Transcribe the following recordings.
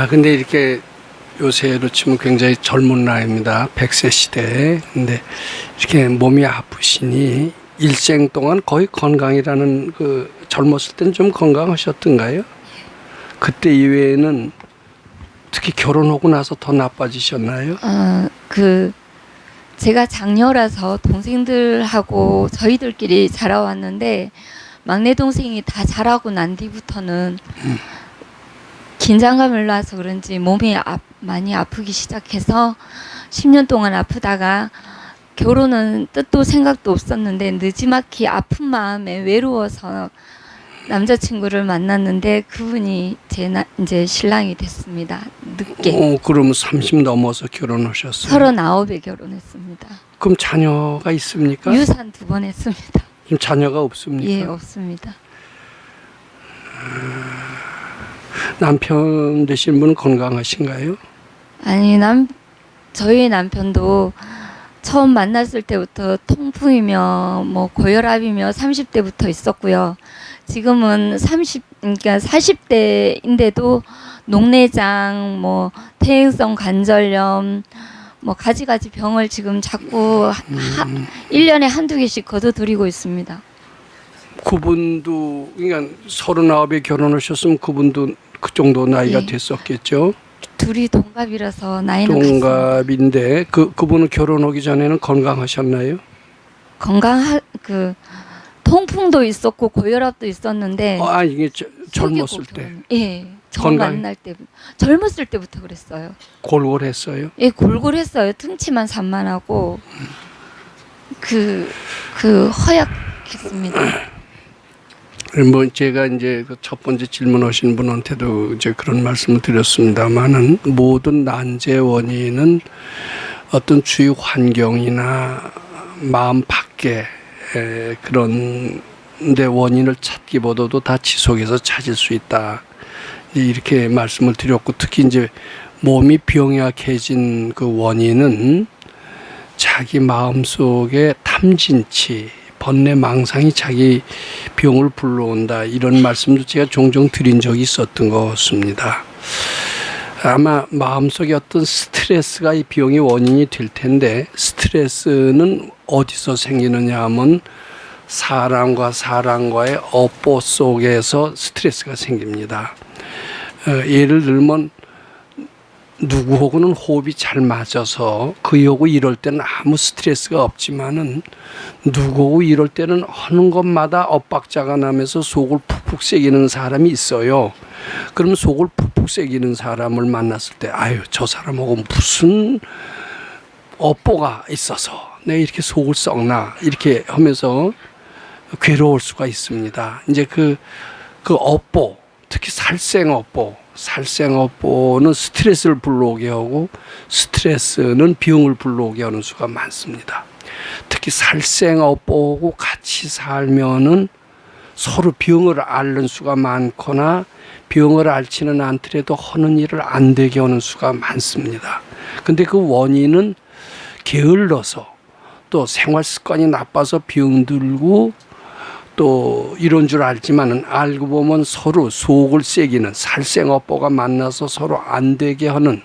근데 이렇게 요새로 치면 굉장히 젊은 나이입니다. 100세 시대. 근데 이렇게 몸이 아프시니 일생 동안 거의 건강이라는 젊었을 땐 좀 건강하셨던가요? 그때 이외에는 특히 결혼하고 나서 더 나빠지셨나요? 제가 장녀라서 동생들하고 저희들끼리 자라왔는데 막내 동생이 다 자라고 난 뒤부터는 긴장감을 놔서 그런지 몸이 많이 아프기 시작해서 10년 동안 아프다가 결혼은 뜻도 생각도 없었는데 느지막이 아픈 마음에 외로워서 남자친구를 만났는데 그분이 이제 신랑이 됐습니다. 늦게. 그러면 30 넘어서 결혼하셨어요? 39에 결혼했습니다. 그럼 자녀가 있습니까? 유산 2번 했습니다. 지금 자녀가 없습니까? 예, 없습니다. 남편 되신 분은 건강하신가요? 아니, 저희 남편도 처음 만났을 때부터 통풍이며 뭐 고혈압이며 30대부터 있었고요. 지금은 그러니까 40대인데도 녹내장, 뭐 퇴행성 관절염, 뭐 가지가지 병을 지금 자꾸 1년에 한두 개씩 거둬들이고 있습니다. 그분도 그러니까 39에 결혼하셨으면 그분도 그 정도 나이가 예. 됐었겠죠. 둘이 동갑이라서 나이는 같습니다. 동갑인데 그분은 결혼하기 전에는 건강하셨나요? 통풍도 있었고 고혈압도 있었는데 이게 젊었을 때 예, 처음 만날 때 젊었을 때부터 그랬어요. 골골했어요. 예, 골골했어요. 등치만 산만하고 허약했습니다. 뭐 제가 이제 첫 번째 질문하신 분한테도 이제 그런 말씀을 드렸습니다만은 모든 난제 원인은 어떤 주위 환경이나 마음 밖에 그런 데 원인을 찾기보다도 다 지속해서 찾을 수 있다. 이렇게 말씀을 드렸고 특히 이제 몸이 병약해진 그 원인은 자기 마음속에 탐진치 번뇌 망상이 자기 병을 불러온다 이런 말씀도 제가 종종 드린 적이 있었던 것 같습니다. 아마 마음속에 어떤 스트레스가 이 병의 원인이 될 텐데 스트레스는 어디서 생기느냐 하면 사람과 사람과의 업보 속에서 스트레스가 생깁니다. 예를 들면 누구하고는 호흡이 잘 맞아서 그하고 이럴 때는 아무 스트레스가 없지만은 누구하고 이럴 때는 하는 것마다 엇박자가 나면서 속을 푹푹 새기는 사람이 있어요. 그럼 속을 푹푹 새기는 사람을 만났을 때 저 사람하고 무슨 업보가 있어서 내가 이렇게 속을 썩나 이렇게 하면서 괴로울 수가 있습니다. 이제 그 업보 특히 살생업보는 스트레스를 불러오게 하고 스트레스는 병을 불러오게 하는 수가 많습니다. 특히 살생업보하고 같이 살면은 서로 병을 앓는 수가 많거나 병을 앓지는 않더라도 하는 일을 안 되게 하는 수가 많습니다. 근데 그 원인은 게을러서 또 생활 습관이 나빠서 병들고 또 이런 줄 알지만은 알고 보면 서로 속을 새기는 살생업보가 만나서 서로 안 되게 하는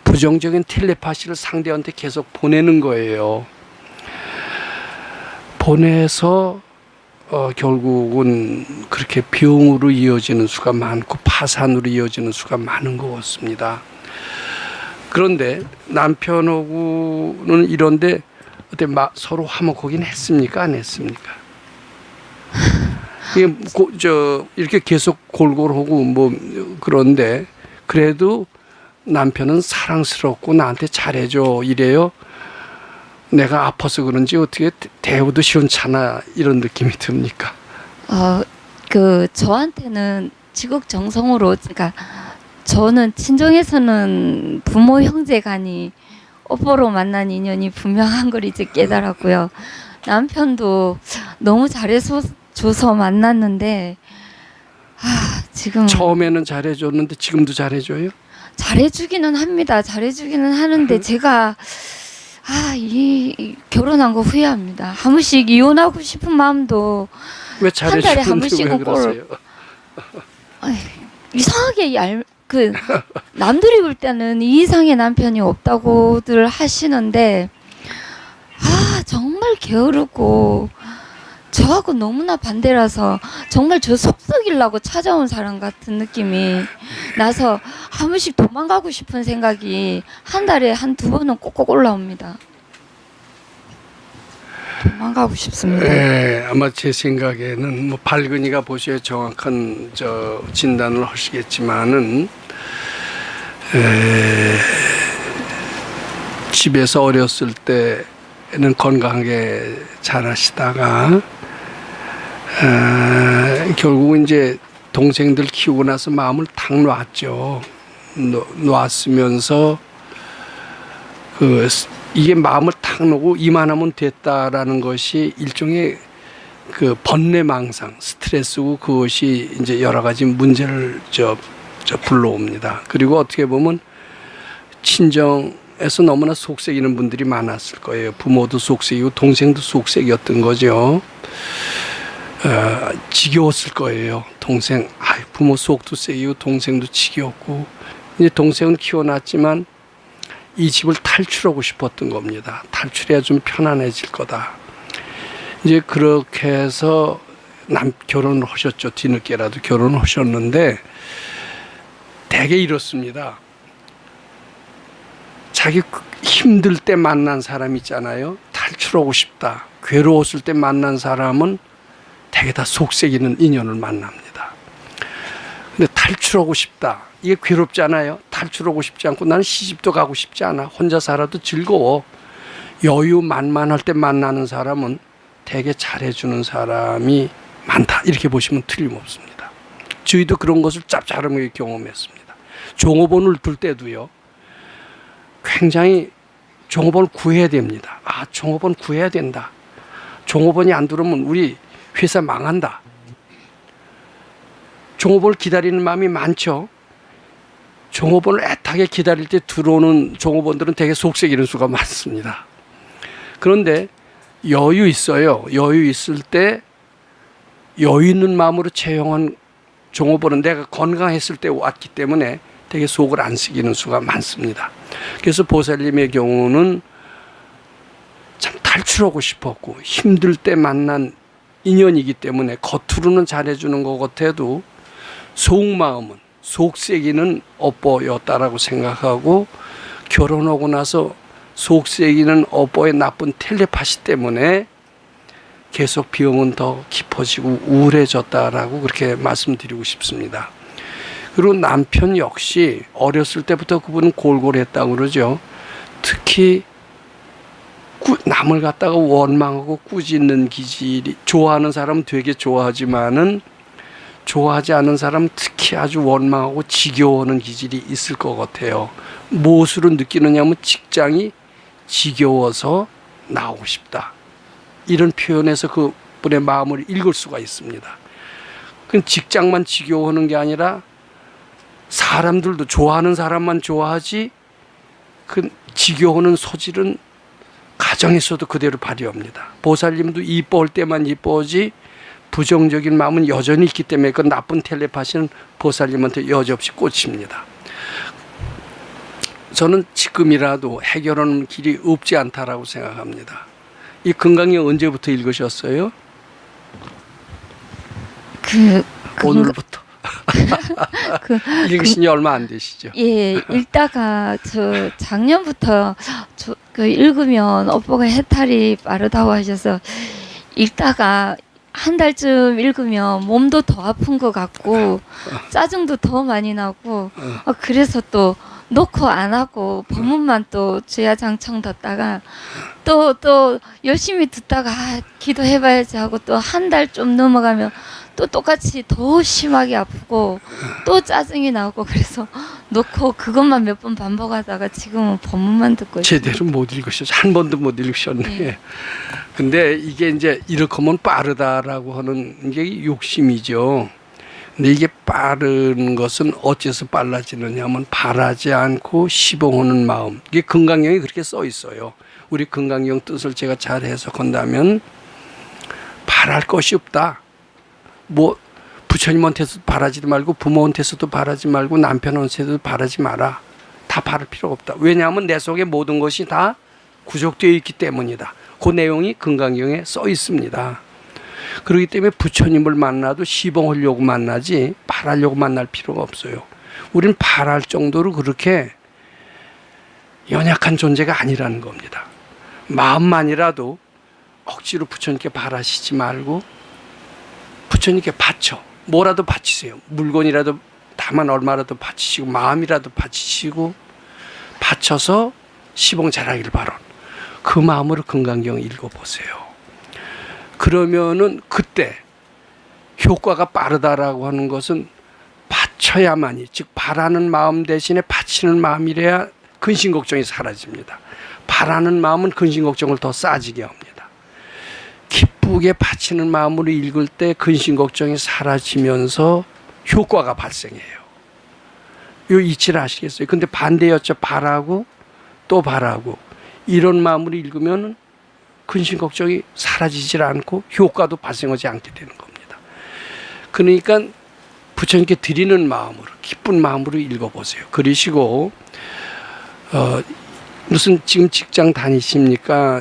부정적인 텔레파시를 상대한테 계속 보내는 거예요. 보내서 결국은 그렇게 병으로 이어지는 수가 많고 파산으로 이어지는 수가 많은 것 같습니다. 그런데 남편하고는 이런데 어때 서로 화목하긴 했습니까? 안 했습니까? 이렇게 계속 골골하고 뭐 그런데 그래도 남편은 사랑스럽고 나한테 잘해줘 이래요. 내가 아파서 그런지 어떻게 대우도 시원찮아 이런 느낌이 듭니까? 저한테는 지극정성으로 그러니까 저는 친정에서는 부모 형제 간이 업보로 만난 인연이 분명한 걸 이제 깨달았고요. 남편도 너무 잘해줘서 만났는데 지금 처음에는 잘해줬는데 지금도 잘해줘요? 잘해주기는 합니다. 잘해주기는 하는데 제가 이 결혼한 거 후회합니다. 한 번씩 이혼하고 싶은 마음도 왜 한 달에 한 잘해주는데 왜 번씩은 그러세요? 이상하게 그 남들이 볼 때는 이 이상의 남편이 없다고들 하시는데 정말 게으르고 저하고 너무나 반대라서 정말 저 속썩이려고 찾아온 사람 같은 느낌이 나서 한 번씩 도망가고 싶은 생각이 한 달에 한두 번은 꼭꼭 올라옵니다. 도망가고 싶습니다. 예, 아마 제 생각에는 뭐 발근이가 보셔야 정확한 진단을 하시겠지만은 집에서 어렸을 때는 건강하게 자라시다가 결국 이제 동생들 키우고 나서 마음을 탁 놨죠. 놨으면서 이게 마음을 탁 놓고 이만하면 됐다라는 것이 일종의 그 번뇌망상, 스트레스고 그것이 이제 여러 가지 문제를 불러옵니다. 그리고 어떻게 보면 친정에서 너무나 속색이는 분들이 많았을 거예요. 부모도 속색이고 동생도 속색이었던 거죠. 지겨웠을 거예요. 동생, 부모 속도 세이고 동생도 지겨웠고 이제 동생은 키워놨지만 이 집을 탈출하고 싶었던 겁니다. 탈출해야 좀 편안해질 거다. 이제 그렇게 해서 결혼을 하셨죠. 뒤늦게라도 결혼을 하셨는데 되게 이렇습니다. 자기 힘들 때 만난 사람 있잖아요. 탈출하고 싶다. 괴로웠을 때 만난 사람은 되게 다 속색이는 인연을 만납니다. 근데 탈출하고 싶다. 이게 괴롭잖아요. 탈출하고 싶지 않고 나는 시집도 가고 싶지 않아. 혼자 살아도 즐거워. 여유 만만할 때 만나는 사람은 되게 잘해주는 사람이 많다. 이렇게 보시면 틀림없습니다. 저희도 그런 것을 짭짤하게 경험했습니다. 종업원을 둘 때도요. 굉장히 종업원을 구해야 됩니다. 종업원 구해야 된다. 종업원이 안 들어오면 우리 회사 망한다. 종업원을 기다리는 마음이 많죠. 종업원을 애타게 기다릴 때 들어오는 종업원들은 되게 속색이는 수가 많습니다. 그런데 여유 있어요. 여유 있을 때 여유 있는 마음으로 채용한 종업원은 내가 건강했을 때 왔기 때문에 되게 속을 안 쓰기는 수가 많습니다. 그래서 보살님의 경우는 참 탈출하고 싶었고 힘들 때 만난 인연이기 때문에 겉으로는 잘해주는 것 같아도 속마음은 속색이는 업보였다라고 생각하고 결혼하고 나서 속색이는 업보의 나쁜 텔레파시 때문에 계속 병은 더 깊어지고 우울해졌다라고 그렇게 말씀드리고 싶습니다. 그리고 남편 역시 어렸을 때부터 그분은 골골했다고 그러죠. 특히 남을 갖다가 원망하고 꾸짖는 기질이 좋아하는 사람은 되게 좋아하지만은 좋아하지 않은 사람은 특히 아주 원망하고 지겨워하는 기질이 있을 것 같아요. 무엇으로 느끼느냐면 직장이 지겨워서 나오고 싶다. 이런 표현에서 그분의 마음을 읽을 수가 있습니다. 그 직장만 지겨워하는 게 아니라 사람들도 좋아하는 사람만 좋아하지 그 지겨워하는 소질은 가정에서도 그대로 발휘합니다. 보살님도 이뻐할 때만 이뻐하지 부정적인 마음은 여전히 있기 때문에 그 나쁜 텔레파시는 보살님한테 여지없이 꽂힙니다. 저는 지금이라도 해결하는 길이 없지 않다라고 생각합니다. 이 건강이 언제부터 읽으셨어요? 오늘부터. 읽으신 지 얼마 안 되시죠? 예, 읽다가 저 작년부터 읽으면 오빠가 해탈이 빠르다고 하셔서 읽다가 한 달쯤 읽으면 몸도 더 아픈 것 같고 짜증도 더 많이 나고 그래서 또 놓고 안 하고 법문만 또 주야장창 듣다가 또 열심히 듣다가 기도해봐야지 하고 또 한 달 좀 넘어가면 또 똑같이 더 심하게 아프고 또 짜증이 나고 그래서 놓고 그것만 몇 번 반복하다가 지금은 법문만 듣고 있어요. 제대로 못 읽으셨죠. 한 번도 못 읽으셨네. 네. 근데 이게 이제 이렇게 하면 빠르다라고 하는 게 욕심이죠. 근데 이게 빠른 것은 어째서 빨라지느냐 하면 바라지 않고 시봉하는 마음. 이게 건강경에 그렇게 써 있어요. 우리 건강경 뜻을 제가 잘 해석한다면 바랄 것이 없다. 뭐 부처님한테서도 바라지도 말고 부모한테서도 바라지 말고 남편한테서도 바라지 마라. 다 바랄 필요가 없다. 왜냐하면 내 속에 모든 것이 다 구족되어 있기 때문이다. 그 내용이 금강경에 써 있습니다. 그렇기 때문에 부처님을 만나도 시봉하려고 만나지 바라려고 만날 필요가 없어요. 우리는 바랄 정도로 그렇게 연약한 존재가 아니라는 겁니다. 마음만이라도 억지로 부처님께 바라시지 말고 부처님께 바쳐. 뭐라도 바치세요. 물건이라도 다만 얼마라도 바치시고 마음이라도 바치시고 바쳐서 시봉 잘하기를 바라. 그 마음으로 금강경 읽어보세요. 그러면은 그때 효과가 빠르다라고 하는 것은 바쳐야만이, 즉 바라는 마음 대신에 바치는 마음이래야 근심 걱정이 사라집니다. 바라는 마음은 근심 걱정을 더 싸지게 합니다. 기쁘게 바치는 마음으로 읽을 때 근심 걱정이 사라지면서 효과가 발생해요. 이 이치를 아시겠어요? 근데 반대였죠. 바라고 또 바라고 이런 마음으로 읽으면 근심 걱정이 사라지질 않고 효과도 발생하지 않게 되는 겁니다. 그러니까 부처님께 드리는 마음으로, 기쁜 마음으로 읽어보세요. 그러시고 무슨 지금 직장 다니십니까?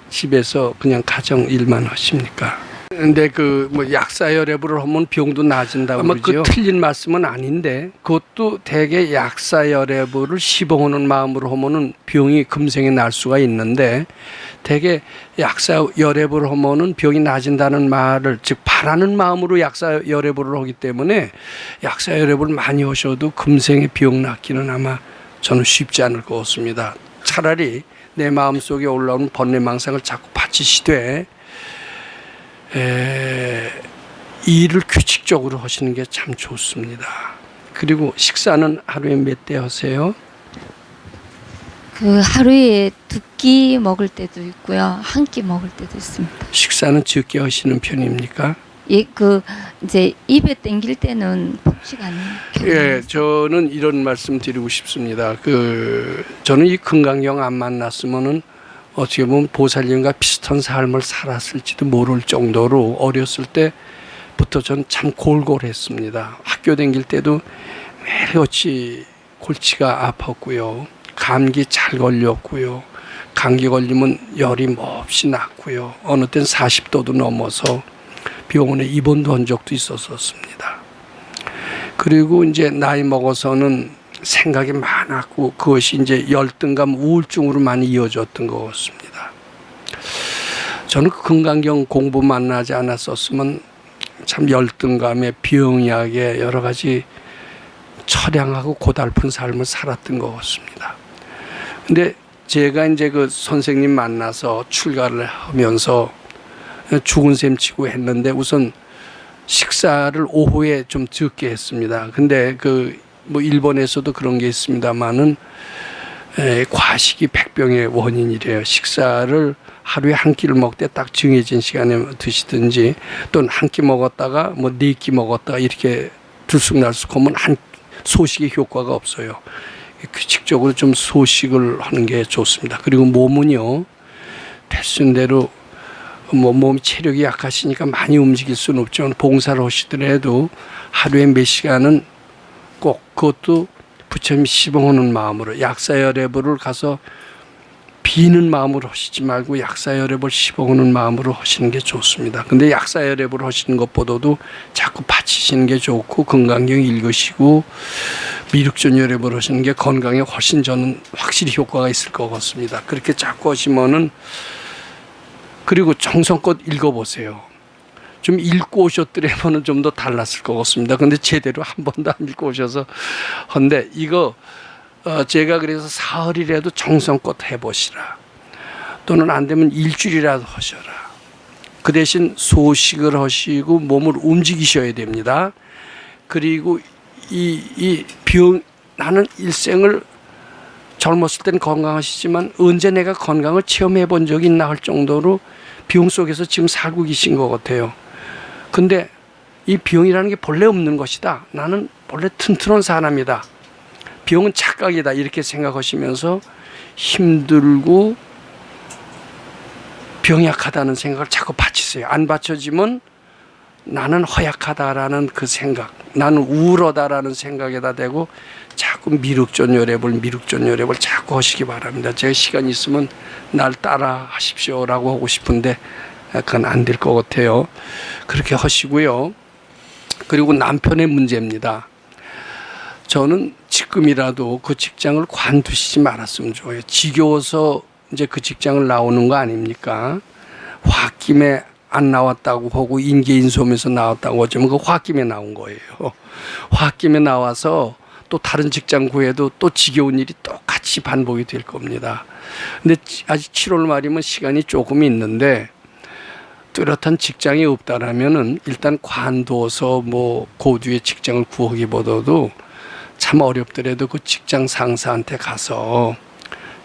집에서 그냥 가정 일만 하십니까? 근데 그 뭐 약사열애부를 하면 병도 나아진다고 그러죠. 그 틀린 말씀은 아닌데 그것도 대개 약사열애부를 시봉하는 마음으로 하면은 병이 금생에 날 수가 있는데 대개 약사열애부를 하면은 병이 나아진다는 말을, 즉 바라는 마음으로 약사열애부를 하기 때문에 약사열애부를 많이 하셔도 금생에 병 낫기는 아마 저는 쉽지 않을 것 같습니다. 차라리 내 마음속에 올라오는 번뇌망상을 자꾸 바치시되 일을 규칙적으로 하시는 게 참 좋습니다. 그리고 식사는 하루에 몇 대 하세요? 그 하루에 2끼 먹을 때도 있고요, 1끼 먹을 때도 있습니다. 식사는 적게 하시는 편입니까? 예, 그 이제 입에 땡길 때는 폭식 안 해요. 예, 저는 이런 말씀 드리고 싶습니다. 저는 이 금강경 안 만났으면은 어떻게 보면 보살님과 비슷한 삶을 살았을지도 모를 정도로 어렸을 때부터 전 참 골골했습니다. 학교 다닐 때도 매일같이 골치가 아팠고요. 감기 잘 걸렸고요. 감기 걸리면 열이 몹시 났고요. 어느 땐 40도도 넘어서 병원에 입원도 한 적도 있었습니다. 그리고 이제 나이 먹어서는 생각이 많았고 그것이 이제 열등감, 우울증으로 많이 이어졌던 것 같습니다. 저는 그 금강경 공부 만나지 않았었으면 참 열등감에 병약에 여러 가지 처량하고 고달픈 삶을 살았던 것 같습니다. 근데 제가 이제 그 선생님 만나서 출가를 하면서 죽은 셈 치고 했는데 우선 식사를 오후에 좀 적게 했습니다. 근데 뭐 일본에서도 그런 게 있습니다만은 과식이 백병의 원인이래요. 식사를 하루에 한 끼를 먹되 딱 정해진 시간에 드시든지 또는 한 끼 먹었다가 뭐 4끼 먹었다가 이렇게 들쑥날쑥하면 소식의 효과가 없어요. 규칙적으로 좀 소식을 하는 게 좋습니다. 그리고 몸은요, 되신 대로 뭐 몸 체력이 약하시니까 많이 움직일 수는 없지만 봉사를 하시더라도 하루에 몇 시간은 꼭, 그것도 부처님 시봉하는 마음으로, 약사열애부를 가서 비는 마음으로 하시지 말고 약사열애부를 시봉하는 마음으로 하시는 게 좋습니다. 근데 약사열애부를 하시는 것보다도 자꾸 바치시는 게 좋고 금강경 읽으시고 미륵전열애부를 하시는 게 건강에 훨씬 저는 확실히 효과가 있을 것 같습니다. 그렇게 자꾸 하시면은, 그리고 정성껏 읽어보세요. 좀 읽고 오셨더라면 좀 더 달랐을 것 같습니다. 근데 제대로 한 번도 안 읽고 오셔서 근데 이거 제가 그래서 사흘이라도 정성껏 해보시라. 또는 안 되면 일주일이라도 하셔라. 그 대신 소식을 하시고 몸을 움직이셔야 됩니다. 그리고 나는 일생을 젊었을 때는 건강하시지만 언제 내가 건강을 체험해 본 적이 있나 할 정도로 병 속에서 지금 살고 계신 것 같아요. 근데 이 병이라는 게 본래 없는 것이다. 나는 본래 튼튼한 사람이다. 병은 착각이다. 이렇게 생각하시면서 힘들고 병약하다는 생각을 자꾸 바치세요. 안 받쳐지면 나는 허약하다라는 그 생각, 나는 우울하다라는 생각에다 대고 자꾸 미륵존요랩을 자꾸 하시기 바랍니다. 제가 시간 있으면 날 따라 하십시오라고 하고 싶은데 그건 안 될 것 같아요. 그렇게 하시고요. 그리고 남편의 문제입니다. 저는 지금이라도 그 직장을 관두시지 말았으면 좋아요. 지겨워서 이제 그 직장을 나오는 거 아닙니까? 홧김에 안 나왔다고 하고 인계인소면서 나왔다고 하지만 그 홧김에 나온 거예요. 홧김에 나와서 또 다른 직장 구해도 또 지겨운 일이 똑같이 반복이 될 겁니다. 근데 아직 7월 말이면 시간이 조금 있는데 뚜렷한 직장이 없다라면은 일단 관둬서 뭐 고두의 직장을 구하기보다도 참 어렵더라도 그 직장 상사한테 가서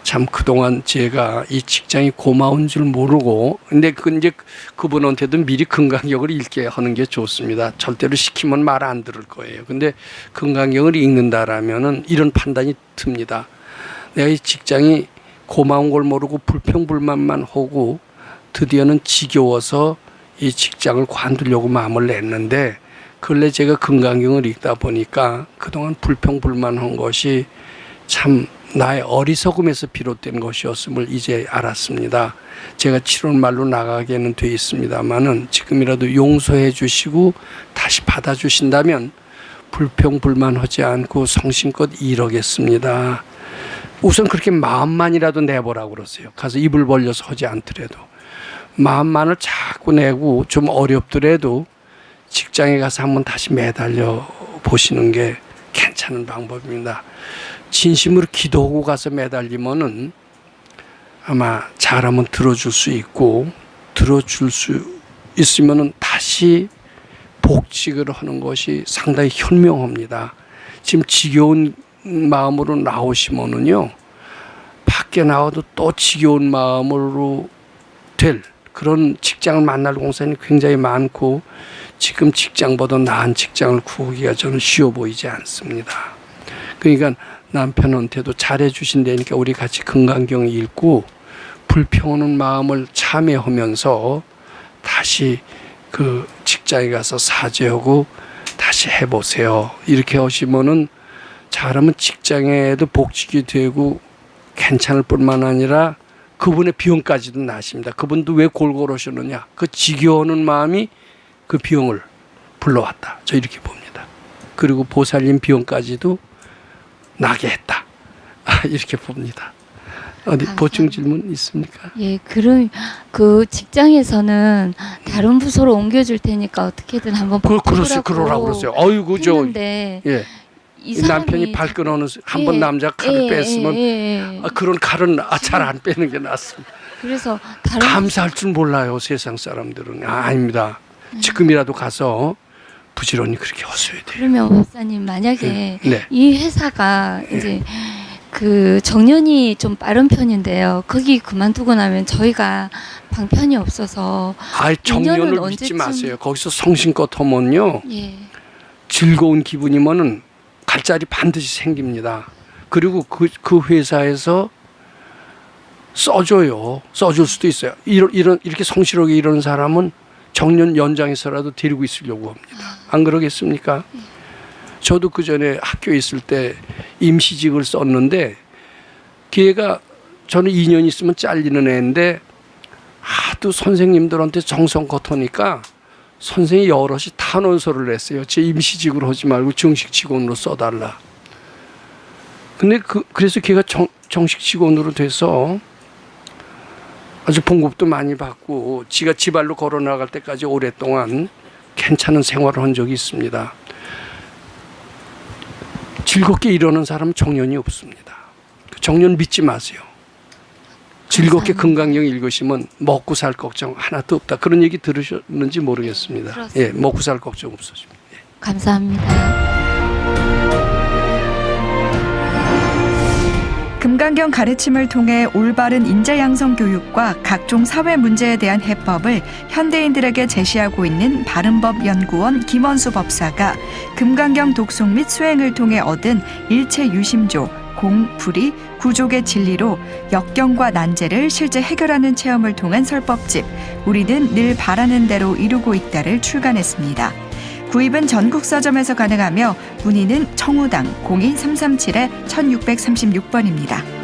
참 그동안 제가 이 직장이 고마운 줄 모르고 근데 그 이제 그분한테도 미리 금강경을 읽게 하는 게 좋습니다. 절대로 시키면 말 안 들을 거예요. 근데 금강경을 읽는다라면은 이런 판단이 듭니다. 내가 이 직장이 고마운 걸 모르고 불평불만만 하고 드디어는 지겨워서 이 직장을 관두려고 마음을 냈는데 근래 제가 금강경을 읽다 보니까 그동안 불평불만한 것이 참 나의 어리석음에서 비롯된 것이었음을 이제 알았습니다. 제가 7월 말로 나가게는 돼 있습니다만은 지금이라도 용서해 주시고 다시 받아주신다면 불평불만하지 않고 성심껏 일하겠습니다. 우선 그렇게 마음만이라도 내보라고 그러세요. 가서 입을 벌려서 하지 않더라도. 마음만을 자꾸 내고 좀 어렵더라도 직장에 가서 한번 다시 매달려 보시는 게 괜찮은 방법입니다. 진심으로 기도하고 가서 매달리면은 아마 잘하면 들어줄 수 있고 들어줄 수 있으면은 다시 복직을 하는 것이 상당히 현명합니다. 지금 지겨운 마음으로 나오시면은요 밖에 나와도 또 지겨운 마음으로 될 그런 직장을 만날 공산이 굉장히 많고 지금 직장보다 나은 직장을 구하기가 저는 쉬워 보이지 않습니다. 그러니까 남편한테도 잘해 주신다니까 우리 같이 금강경 읽고 불평하는 마음을 참여하면서 다시 그 직장에 가서 사죄하고 다시 해보세요. 이렇게 하시면은 잘하면 직장에도 복직이 되고 괜찮을 뿐만 아니라 그분의 비용까지도 나십니다. 그분도 왜 골골 하셨느냐? 그 지겨워하는 마음이 그 비용을 불러왔다. 저 이렇게 봅니다. 그리고 보살님 비용까지도 나게 했다. 이렇게 봅니다. 어디 감사합니다. 보충 질문 있습니까? 예, 그럼 그 직장에서는 다른 부서로 옮겨줄 테니까 어떻게든 한번 그러라고 그러세요. 어이구 저 했는데 예. 이 남편이 발끈하는 한번 남자 칼을 뺐으면 그런 칼은 잘 안 빼는 게 낫습니다. 그래서 다른 감사할 줄 몰라요 세상 사람들은. 아닙니다. 지금이라도 가서 부지런히 그렇게 하셔야 돼요. 그러면 목사님 만약에 네. 이 회사가 이제 그 정년이 좀 빠른 편인데요. 거기 그만두고 나면 저희가 방편이 없어서 정년을 인연은 믿지 언제쯤- 마세요. 거기서 성심껏 하면요 예. 즐거운 기분이면은 갈 자리 반드시 생깁니다. 그리고 그 회사에서 써줄 수도 있어요. 이렇게 성실하게 이러는 사람은 정년 연장해서라도 데리고 있으려고 합니다. 안 그러겠습니까? 저도 그 전에 학교에 있을 때 임시직을 썼는데 걔가 저는 2년 있으면 잘리는 애인데 하도 선생님들한테 정성껏 하니까 선생이 여럿이 탄원서를 냈어요. 제 임시직으로 하지 말고 정식 직원으로 써달라. 근데 그래서 걔가 정식 직원으로 돼서 아주 봉급도 많이 받고 지가 지발로 걸어 나갈 때까지 오랫동안 괜찮은 생활을 한 적이 있습니다. 즐겁게 일하는 사람은 정년이 없습니다. 정년 믿지 마세요. 즐겁게 금강경 읽으시면 먹고 살 걱정 하나도 없다. 그런 얘기 들으셨는지 모르겠습니다. 네, 예, 먹고 살 걱정 없어집니다. 예. 감사합니다. 금강경 가르침을 통해 올바른 인재 양성 교육과 각종 사회 문제에 대한 해법을 현대인들에게 제시하고 있는 바른법 연구원 김원수 법사가 금강경 독송 및 수행을 통해 얻은 일체 유심조, 공, 불이, 구족의 진리로 역경과 난제를 실제 해결하는 체험을 통한 설법집 우리는 늘 바라는 대로 이루고 있다를 출간했습니다. 구입은 전국 서점에서 가능하며 문의는 청호당 02337-1636번입니다.